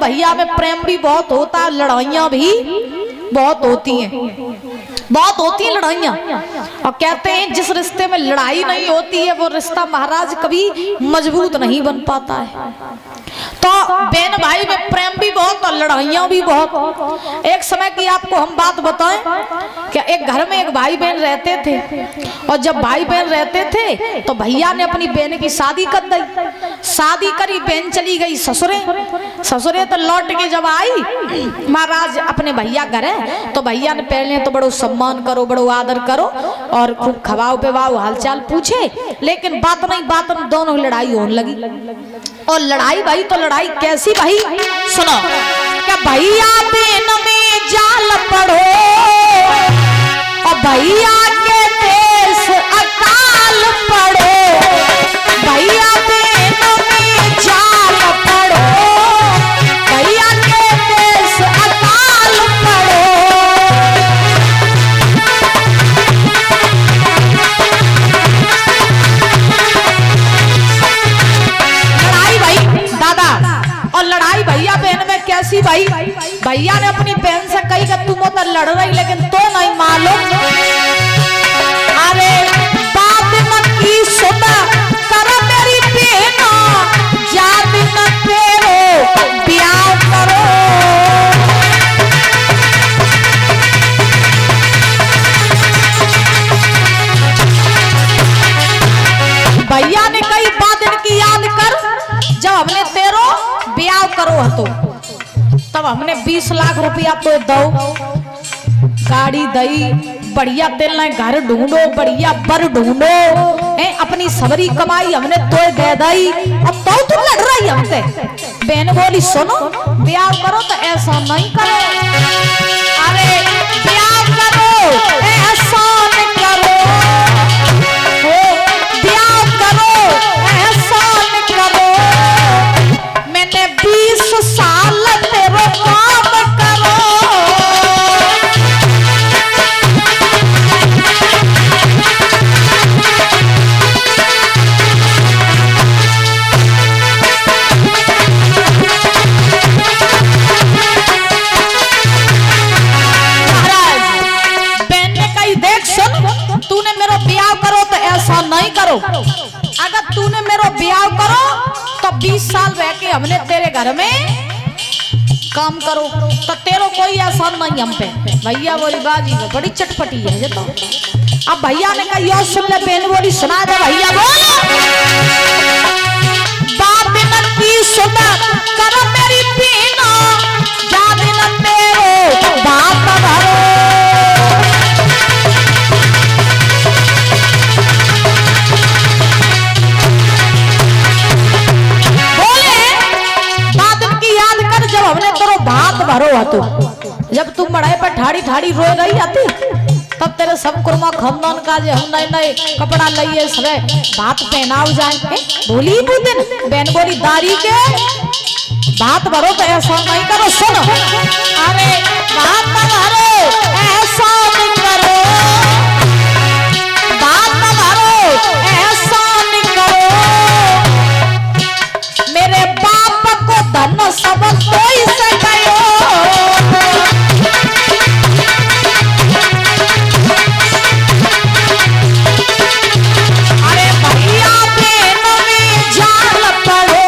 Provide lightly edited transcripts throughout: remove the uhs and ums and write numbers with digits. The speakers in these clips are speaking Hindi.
भैया में प्रेम भी बहुत होता है, लड़ाइयाँ भी बहुत होती हैं, बहुत होती है लड़ाइयाँ। और कहते हैं जिस रिश्ते में लड़ाई नहीं होती है वो रिश्ता महाराज कभी मजबूत नहीं बन पाता है। तो बहन भाई में प्रेम भी बहुत और लड़ाइयाँ भी बहुत। एक समय की आपको हम बात बताएं कि एक घर में एक भाई बहन रहते थे, और जब भाई बहन रहते थे तो भैया ने अपनी बहन की शादी कर दी। शादी करी, बहन चली गई ससुरे। ससुरे तो लौट के जब आई महाराज अपने भैया घर है, तो भैया ने पहले तो बड़ो सम्मान करो, बड़ो आदर करो और खूब खवाओ पिवाओ, हालचाल पूछे। लेकिन बात नहीं बात में दोनों लड़ाई होने लगी। और लड़ाई भाई तो लड़ाई कैसी भाई, सुनो क्या भैया बहन में जाल पड़ो और भैया के देश अकाल पड़ो। भैया बहन में जाल पड़ो, भैया के देश अकाल पड़ो। लड़ाई भाई दादा, और लड़ाई भैया बहन में कैसी भाई, भैया ने अपनी बहन से कही कि तुम तो लड़ रही लेकिन तो नहीं मालूम। अरे बात न की सुना कर मेरी बहन, याद न तेरो ब्याह करो। भैया ने कई बात इनकी याद कर, जब हमने तेरो ब्याह करो हतो तब हमने 20 लाख रुपया तो दो, गाड़ी दई, बढ़िया तेल न घर ढूंढो, बढ़िया बर ढूंढो, अपनी सबरी कमाई हमने तो दे दई। अब तो तुम लड़ रही हमसे। बहन बोली सुनो ब्याह करो तो ऐसा नहीं करो, अरे ब्याह करो ऐसा नहीं करो, ब्याह करो ऐसा नहीं करो। मैंने 20 साल तेरे काम करो। तूने मेरो ब्याह करो तो ऐसा नहीं करो, अगर तूने मेरो ब्याह करो तो 20 साल रह के हमने तेरे घर में काम करो तो तेरो कोई ऐसा नहीं हम पे। भैया बोली बाजी बड़ी चटपटी है ये तो। अब भैया ने कहा यो सुन ले, बहन बोली सुना दे। भैया बोलो बात न की सुना कर मेरी बहन, याद न तेरो बात भरो। जब हमने तेरो भात भरो हतो, जब तुम मड़ाई पर ठाड़ी ठाड़ी रोए रही आती, तब तेरे सब कुर्मा खानदान का जे हम नए नए कपड़ा लइए सबे भात पहनाव जाए। बोली बुदिन बहन बोली दारी के भात भरो तो ऐसा नहीं करो। सुन अरे भात भरो ऐसा नहीं करो, भात भरो ऐसा नहीं करो। मेरे बाप को धन सब कोई से गयो, अरे भैया बहन में जाल पड़ो,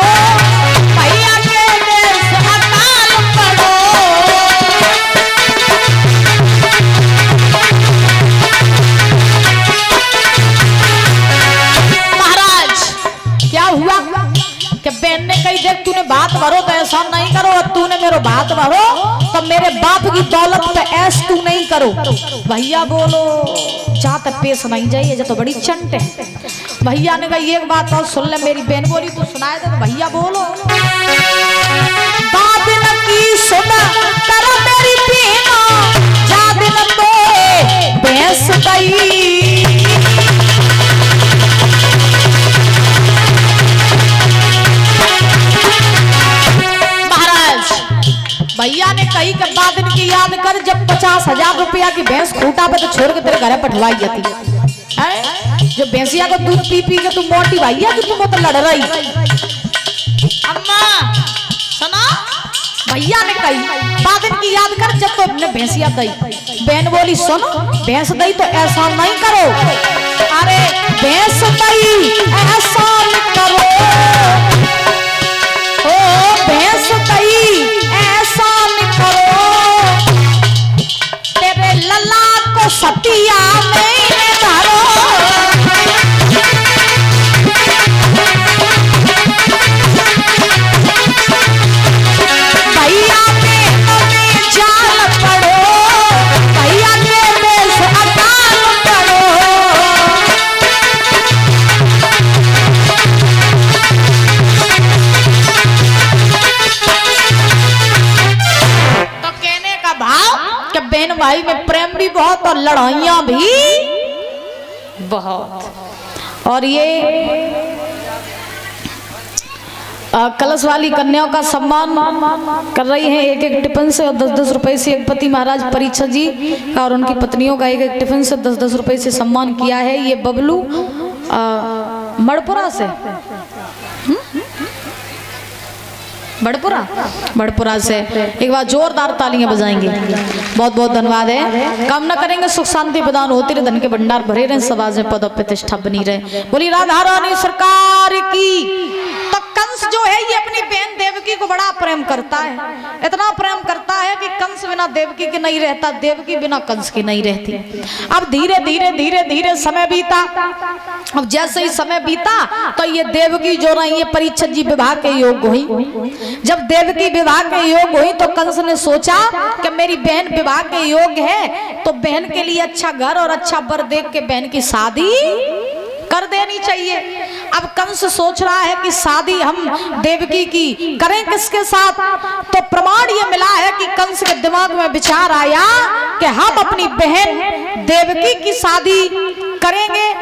भैया के देश अकाल पड़ो। महाराज क्या हुआ कि बहन ने कही देख तूने बात भरो तो ऐसा नहीं करो, और तूने मेरो बात भरो तो मेरे बाप की दौलत पे ऐश तू नहीं करो। भैया बोलो जहाँ तक पेश नहीं जाइए जो तो बड़ी चंट है। भैया ने कही एक बात और सुन ले मेरी बहन बोली तू सुनाए दे। तो भैया बोलो बात न की सुना कर मेरी बहन, याद न तो भैंस गई। भैया ने कही के बाद इनकी याद कर, जब 50,000 रुपया की भैंस खूटा पे तो छोड़ के तेरे घर पठवाई जाती है। जो भैंसिया को दूध पी पी के तुम मोटी भैया कि तुम तो लड़ रही। अम्मा सुना भैया ने कही बादन की याद कर जब तो अपने भैंसिया दई। बहन बोली सुनो भैंस दई तो ऐसा नहीं करो, अरे भैंस दई ऐसा नहीं करो, ओ भैंस दई ऐसा नहीं करो, तेरे लल्ला को सतिया में धरो। भाई में प्रेम भी बहुत और लड़ाइयां भी बहुत। और ये कलश वाली कन्याओं का सम्मान कर रही हैं एक एक टिफिन से और 10-10 रुपए से। एक पति महाराज परीक्षा जी और उनकी पत्नियों का एक एक टिफिन से 10-10 रुपए से सम्मान किया है। ये बबलू मड़पुरा से, बड़पुरा से एक बार जोरदार तालियां बजाएंगे। बहुत बहुत धन्यवाद है। कामना करेंगे सुख शांति प्रदान होती रहे, धन के भंडार भरे रहे, समाज में पद प्रतिष्ठा बनी रहे। बोली राधा रानी सरकार की। तो कंस जो है ये अपनी बहन देवकी को बड़ा प्रेम करता है, इतना प्रेम करता है कि कंस बिना देवकी के नहीं रहता, देवकी बिना कंस की नहीं रहती। अब धीरे धीरे धीरे धीरे समय बीता। अब जैसे ही समय बीता तो ये देवकी जो रही ये परीक्षित जी विवाह के योग हुई। जब देवकी विवाह के योग हुई तो कंस ने सोचा कि मेरी बहन विवाह के योग है तो बहन के लिए अच्छा घर और अच्छा वर देख के बहन की शादी कर देनी चाहिए। अब कंस सोच रहा है कि शादी हम देवकी की करें किसके साथ, तो प्रमाण ये मिला है कि कंस के दिमाग में विचार आया कि हम अपनी बहन देवकी की शादी करेंगे।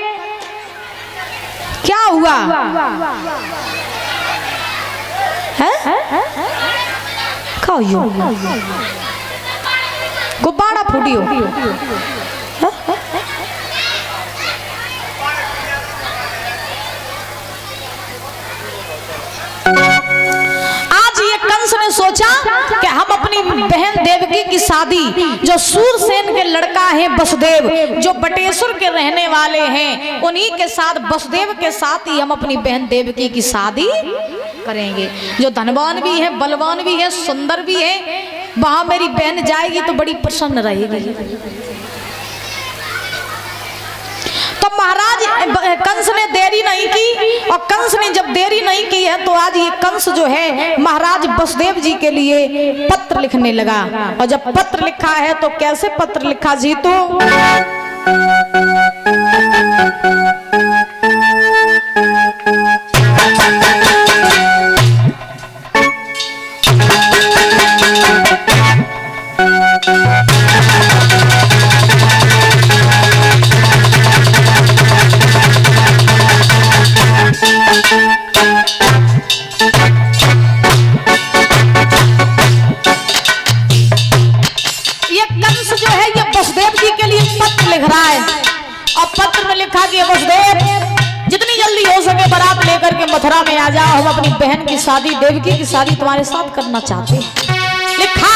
क्या हुआ खाओ गुब्बारा फूटियो। आज ये कंस ने सोचा कि हम अपनी बहन देवकी की शादी, जो सूरसेन के लड़का है वसुदेव, जो बटेश्वर के रहने वाले हैं, उन्हीं के साथ वसुदेव के साथ ही हम अपनी बहन देवकी की शादी करेंगे। जो धनवान भी है, बलवान भी है, सुंदर भी है, वहां मेरी बहन जाएगी तो बड़ी प्रसन्न रहेगी। तो महाराज कंस ने देरी नहीं की, और कंस ने जब देरी नहीं की है तो आज ये कंस जो है महाराज वसुदेव जी के लिए पत्र लिखने लगा। और जब पत्र लिखा है तो कैसे पत्र लिखा जी, तो मथुरा में आ जाओ, हम अपनी बहन की शादी देवकी की शादी तुम्हारे साथ करना चाहते हैं। लिखा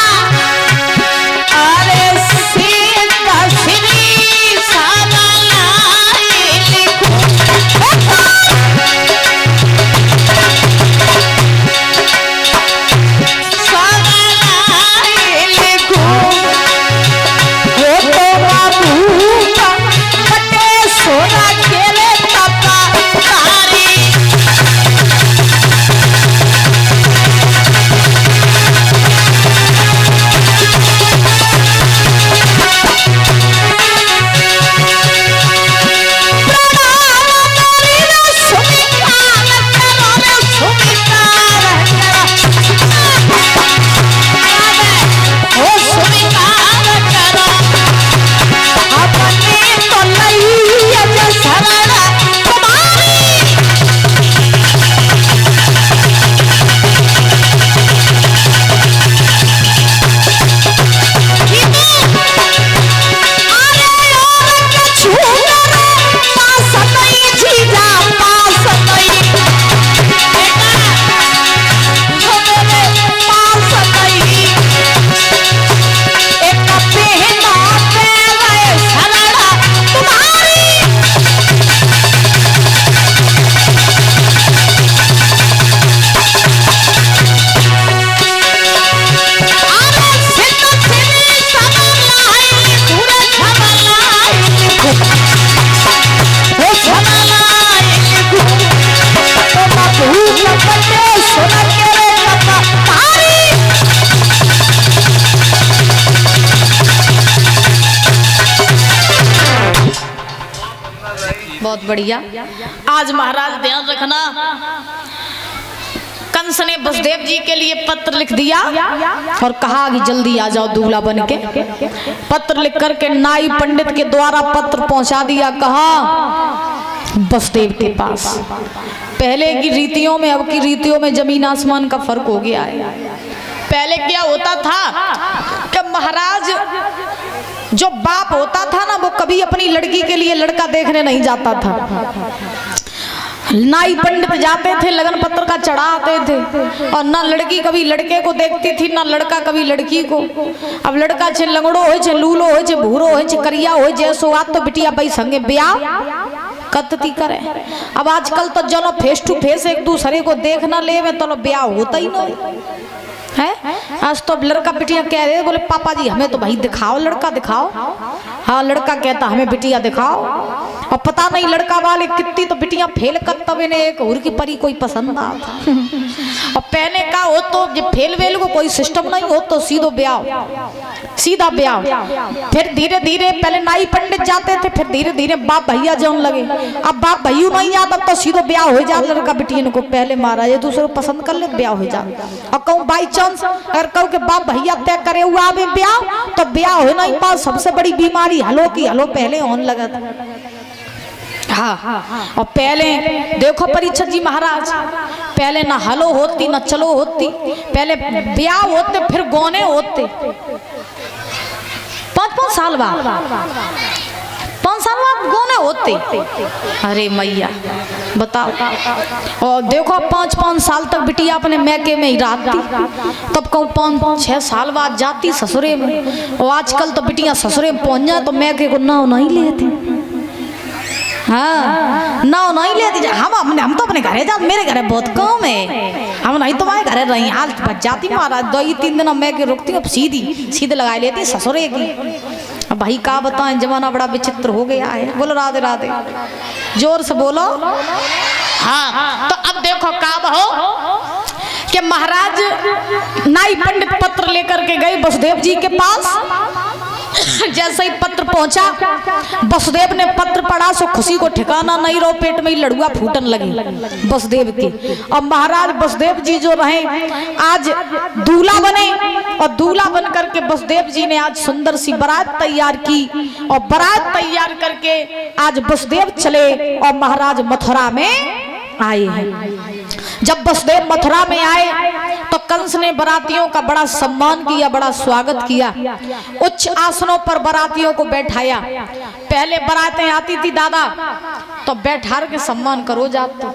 अरे सीता श्री बहुत बढ़िया। आज महाराज ध्यान रखना, कंस ने वसुदेव जी के लिए पत्र लिख दिया और कहा कि जल्दी आ जाओ दूल्हा बन के। पत्र लिख करके नाई पंडित के द्वारा पत्र पहुंचा दिया। कहा? वसुदेव के पास। पहले की रीतियों में अब की रीतियों में जमीन आसमान का फर्क हो गया है। पहले क्या होता था कि महाराज जो बाप होता था ना, वो कभी अपनी लड़की के लिए लड़का देखने नहीं जाता था। नाई पंडित जाते थे, लगन पत्र का चढ़ाते थे, और ना लड़की कभी लड़के को देखती थी, ना लड़का कभी लड़की को। अब लड़का छे लंगड़ो हो, छे लूलो हो, छे भूरो हो, छे करिया हो, जैसो आत तो बिटिया भाई संगे ब्याह कतती करे। अब आजकल तो जनो फेस टू फेस एक दूसरे को देखना ले में तो ब्याह होता ही नहीं है। आज तो लड़का बिटिया कह रहे, बोले पापा जी हमें तो भाई दिखाओ, लड़का दिखाओ। हाँ, लड़का कहता हमें बिटिया दिखाओ, और पता नहीं लड़का वाले कितनी तो बिटिया फेल कर तब इन्हें एक और की परी कोई पसंद आता। और पहले का हो तो जब फेल वेल को कोई सिस्टम नहीं हो तो सीधो ब्याह, सीधा ब्याह। फिर धीरे धीरे पहले नाई पंडित जाते थे, फिर धीरे धीरे बाप भैया जान लगे। अब बाप भैया नहीं आता तो सीधो ब्याह हो जा लड़का बिटिया को। पहले महाराज एक दूसरे को पसंद कर ले ब्याह हो जा। और कहूँ बाई चांस अगर कहूँ के बाप भैया तय करे हुआ में ब्याह तो ब्याह हो नहीं पा। सबसे बड़ी बीमारी हलो की हलो पहले होने लगा था। हाँ, और पहले देखो परीक्षित जी महाराज, पहले ना हलो होती ना चलो होती, पहले ब्याह होते फिर गौने होते। 5-5 साल बाद, 5 साल बाद गौने होते। अरे मैया बताओ। और देखो 5-5 साल तक बिटिया अपने मैके में ही रहती, तब कहूँ 5-6 साल बाद जाती ससुरे में। और आजकल तो बिटिया ससुरे में पहुंच जाए तो मैके को नाव नहीं लेती। हाँ, नाव नहीं लेती। हम तो अपने घरे जा, मेरे घरे बहुत कम है, हम नहीं तुम्हारे घरे रही हाल बच जाती महाराज। 2-3 दिन मैं के रुकती हूँ, सीधे लगा लेती ससुरे की। अब भाई का बताएं, जमाना बड़ा विचित्र हो गया है। बोलो राधे राधे, जोर से बोलो। हाँ, तो अब देखो का हो कि महाराज नाई पंडित पत्र लेकर के गए वसुदेव जी के पास। जैसे ही पत्र पहुंचा, वसुदेव ने पत्र पढ़ा सो खुशी को ठिकाना नहीं रहो, पेट में ही लड़ुआ फूटन लगे वसुदेव के। और महाराज वसुदेव जी जो रहे आज दूल्हा बने, और दूल्हा बन करके वसुदेव जी ने आज सुंदर सी बारात तैयार की। और बारात तैयार करके आज वसुदेव चले और महाराज मथुरा में आए हैं। जब वसुदेव मथुरा में आए तो कंस ने बारातियों का बड़ा सम्मान किया, बड़ा स्वागत किया। उच्च आसनों पर बारातियों को बैठाया। पहले बारातें आती थी दादा तो बैठार के सम्मान करो जाते,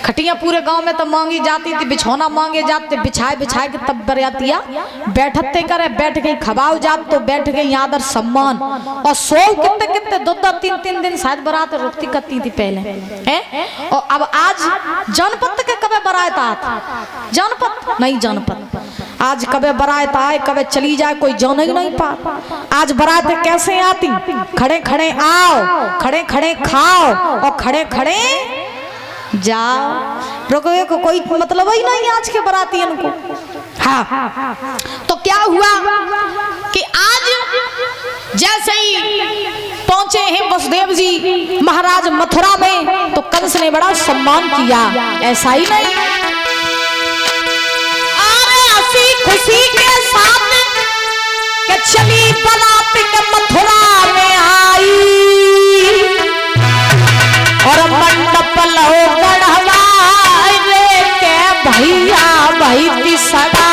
खटियां पूरे गांव में तो मांगी जाती थी, बिछौना मांगे जाते, बिछाए बिछाए के तब बरातियां बैठते करे, बैठ गई खबाव जात तो बैठ गई आदर सम्मान। और सो कितने कितने 2-3 दिन शायद बारात रुकती करती थी पहले है। और अब आज जनपद के कबे बारात आत, जनपद नहीं जनपद आज कबे बारात आए कबे चली जाए कोई जान ही नहीं पा। आज बारात कैसे आती, खड़े खड़े आओ, खड़े खड़े खाओ और खड़े खड़े जाओ। रुकवे को कोई मतलब ही नहीं आज के बारातियों को। हाँ, तो क्या हुआ कि आज जैसे ही पहुंचे हैं वसुदेव जी महाराज मथुरा में तो कंस ने बड़ा सम्मान किया। ऐसा ही नहीं, अरे हंसी खुशी के साथ के चली बारात के मथुरा में आई, और मंडप लो गढ़वाई रे के भैया भाई की सगाई।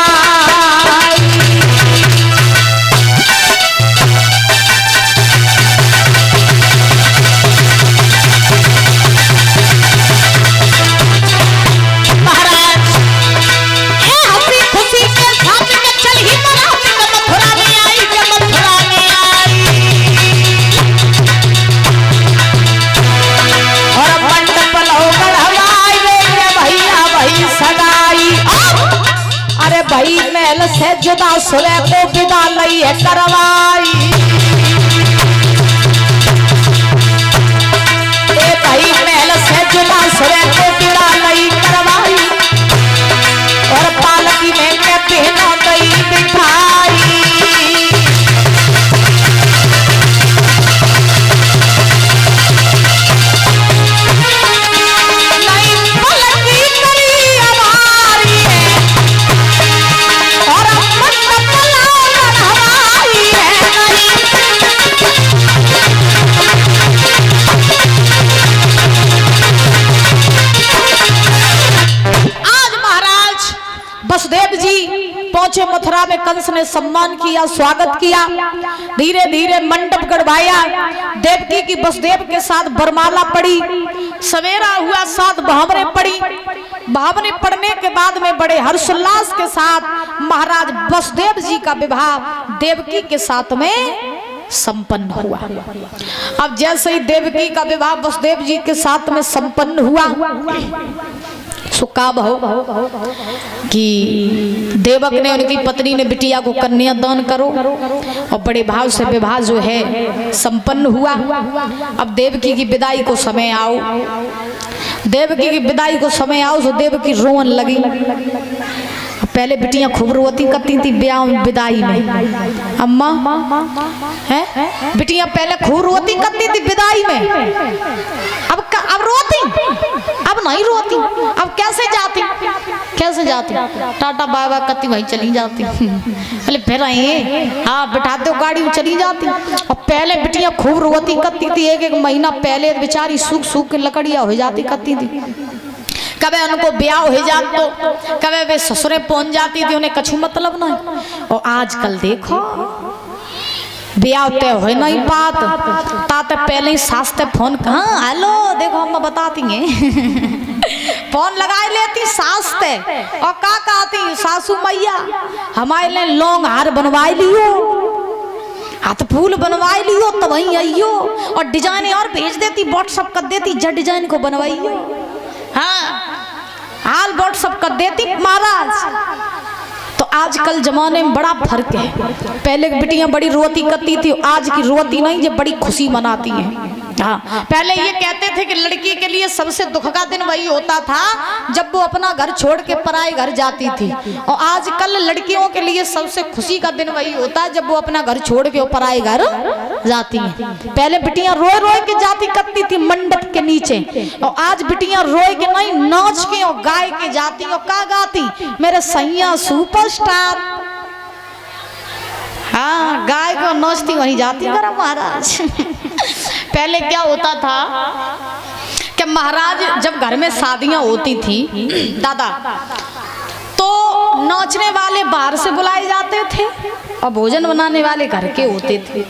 महाराज ये हंसी खुशी के साथ के चल ही बारात के मथुरा में आई, के मथुरा में आई। और मंडप लो गढ़वाई रे के भैया भाई सगाई। अरे भाई महल से जुदा सुरे को विदा लई है करवाई। ए भाई महल से जुदा सुरे को विदा लई करवाई, और पालकी में के पहना गई मिठाई। में कंस ने सम्मान किया, स्वागत किया। धीरे धीरे मंडप गढ़वाया, देवकी की वसुदेव के साथ बरमाला पड़ी। सवेरा हुआ, 7 भावरें पड़ी। भावरें पड़ने के बाद में बड़े हर्षोल्लास के साथ महाराज वसुदेव जी का विवाह देवकी के साथ में संपन्न हुआ। अब जैसे ही देवकी का विवाह वसुदेव जी के साथ में संपन्न हुआ, सुकाब हो कि देवक ने, उनकी पत्नी ने बिटिया को कन्या दान करो, और बड़े भाव से विवाह जो है संपन्न हुआ। अब देवकी की विदाई को समय आओ, देवकी की विदाई को समय आओ तो देवकी रोवन लगी। पहले बिटियां खूब रोती करती थी ब्याह विदाई में, अम्मा है बिटियां पहले खूब रोती करती थी विदाई में। अब रोती, अब नहीं रोती, अब कैसे जाती, कैसे जाती, टाटा बाय बाय करती वहीं चली जाती। पहले फिर आए, हाँ बिठाते हो गाड़ी में चली जाती। और पहले बिटियां खूब रोती करती थी, 1-1 महीना पहले बेचारी सूख सूख के लकड़ियां हो जाती करती थी। कभी उनको ब्याह हो जात तो कभी वे ससुरे पहुंच जाती थी, उन्हें कछु मतलब नहीं। और आजकल देखो ब्याह तय हो नहीं पात, ताते पहले ही सास ते फोन, हाँ हेलो देखो हम बताती हैं फोन लगाए लेती सास ते, और का कहती सासू मैया हमारे लिए लॉन्ग हार बनवाई लियो, हाथ फूल बनवाई लियो, तो वहीं आइयो, और डिजाइन और भेज देती, व्हाट्सअप कर देती, जब डिजाइन को बनवाइयो। हाँ हाल व्हाट्सअप कर देती महाराज। तो आजकल जमाने में बड़ा फर्क है। पहले बिटियां बड़ी रोती करती थी, आज की रोती नहीं, जो बड़ी खुशी मनाती हैं। हाँ पहले ये कहते थे कि लड़की के लिए सबसे दुख का दिन वही होता था जब वो अपना घर छोड़ के पराए घर जाती थी, और आजकल लड़कियों के लिए सबसे खुशी का दिन वही होता है जब वो अपना घर छोड़ के पराए घर जाती हैं। पहले बिटियां रोए रोए के जाती करती थी मंडप के नीचे, और आज बिटियां रोए के नहीं, नाच के और गाय के जाती, और का गाती, मेरे सैया सुपरस्टार। हाँ गाय को नाचती वहीं जाती करा महाराज। पहले क्या होता था कि महाराज जब घर में शादियां होती थी दादा, तो नाचने वाले बाहर से बुलाए जाते थे और भोजन बनाने वाले घर के होते थे।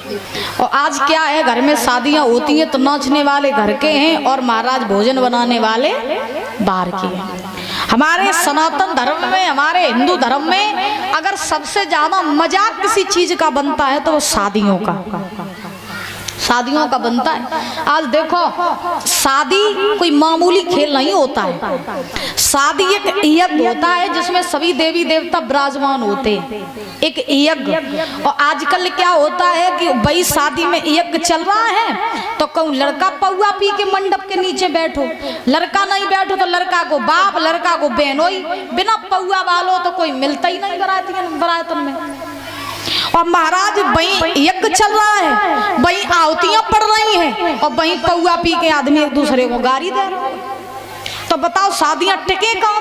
और आज क्या है, घर में शादियां होती हैं तो नाचने वाले घर के हैं और महाराज भोजन बनाने वाले बाहर के हैं। हमारे सनातन धर्म में, हमारे हिंदू धर्म में अगर सबसे ज्यादा मजाक किसी चीज का बनता है तो वो शादियों का बनता है। आज देखो शादी कोई मामूली खेल नहीं होता है, शादी एक यज्ञ होता है जिसमें सभी देवी देवता विराजमान होते हैं, एक यज्ञ। और आजकल क्या होता है कि भाई शादी में यज्ञ चल रहा है तो कहूँ लड़का पौआ पी के मंडप के नीचे बैठो, लड़का नहीं बैठो तो लड़का को बाप, लड़का को बहनोई, बिना पौआ वालों तो कोई मिलता ही नहीं बरातन में। और महाराज वही यज्ञ चल रहा है, वही आहुतियां पड़ रही हैं, और वही पौआ पी के आदमी एक दूसरे को गारी दे रहे हैं। तो बताओ शादियां टिके कहाँ?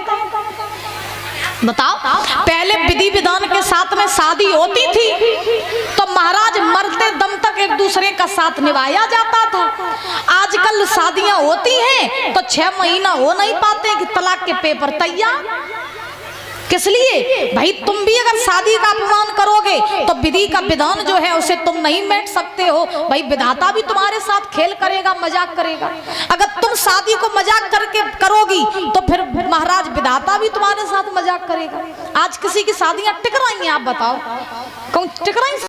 बताओ पहले विधि विधान के साथ में शादी होती थी तो महाराज मरते दम तक एक दूसरे का साथ निभाया जाता था। आजकल शादियां होती हैं तो 6 महीना हो नहीं पाते कि तलाक के पेपर तैयार। किस लिए भाई? तुम भी अगर शादी का अपमान करोगे तो विधि का विधान जो है उसे तुम नहीं मेट सकते हो। भाई विधाता भी तुम्हारे साथ खेल करेगा, मजाक करेगा। अगर तुम शादी को मजाक करके करोगी तो फिर महाराज विधाता भी तुम्हारे साथ मजाक करेगा। आज किसी की शादियां टिक रही हैं? आप बताओ, कौन टिक रही?